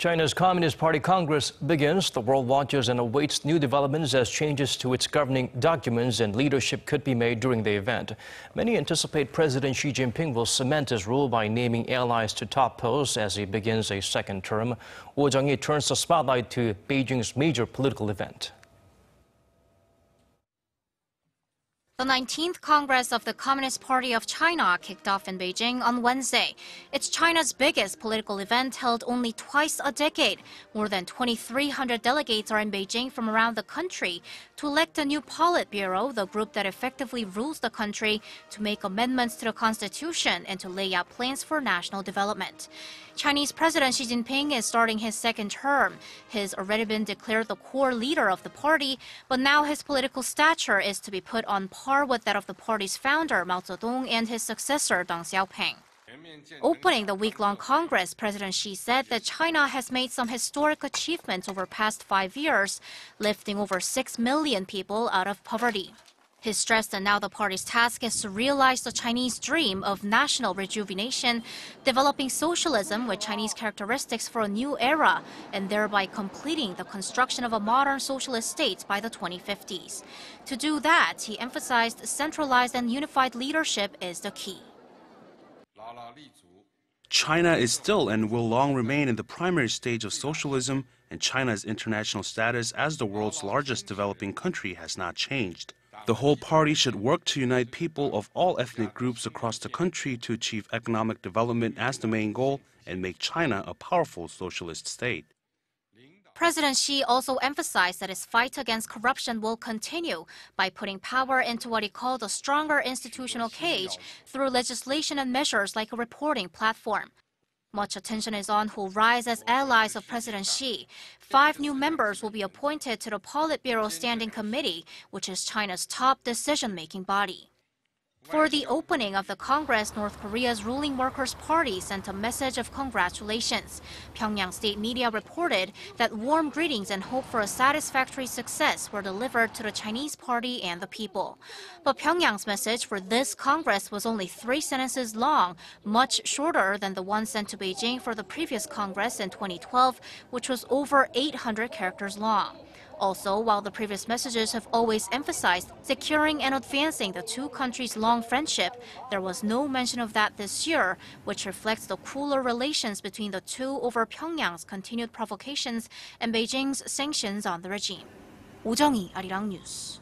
China's Communist Party Congress begins. The world watches and awaits new developments as changes to its governing documents and leadership could be made during the event. Many anticipate President Xi Jinping will cement his rule by naming allies to top posts as he begins a second term. Jung-hee turns the spotlight to Beijing's major political event. The 19th Congress of the Communist Party of China kicked off in Beijing on Wednesday. It's China's biggest political event, held only twice a decade. More than 2,300 delegates are in Beijing from around the country to elect a new Politburo, the group that effectively rules the country, to make amendments to the constitution and to lay out plans for national development. Chinese President Xi Jinping is starting his second term. He's already been declared the core leader of the party, but now his political stature is to be put on par with that of the party's founder, Mao Zedong, and his successor, Deng Xiaoping. Opening the week-long Congress, President Xi said that China has made some historic achievements over past 5 years, lifting over 6 million people out of poverty. He stressed that now the party's task is to realize the Chinese dream of national rejuvenation, developing socialism with Chinese characteristics for a new era, and thereby completing the construction of a modern socialist state by the 2050s. To do that, he emphasized centralized and unified leadership is the key. China is still and will long remain in the primary stage of socialism, and China's international status as the world's largest developing country has not changed. The whole party should work to unite people of all ethnic groups across the country to achieve economic development as the main goal and make China a powerful socialist state. President Xi also emphasized that his fight against corruption will continue by putting power into what he called a stronger institutional cage through legislation and measures like a reporting platform. Much attention is on who will rise as allies of President Xi. 5 new members will be appointed to the Politburo Standing Committee, which is China's top decision-making body. For the opening of the Congress, North Korea's ruling Workers' Party sent a message of congratulations. Pyongyang state media reported that warm greetings and hope for a satisfactory success were delivered to the Chinese party and the people. But Pyongyang's message for this Congress was only 3 sentences long, much shorter than the one sent to Beijing for the previous Congress in 2012, which was over 800 characters long. Also, while the previous messages have always emphasized securing and advancing the two countries' long friendship, there was no mention of that this year, which reflects the cooler relations between the two over Pyongyang's continued provocations and Beijing's sanctions on the regime. Jung-hee, Arirang News.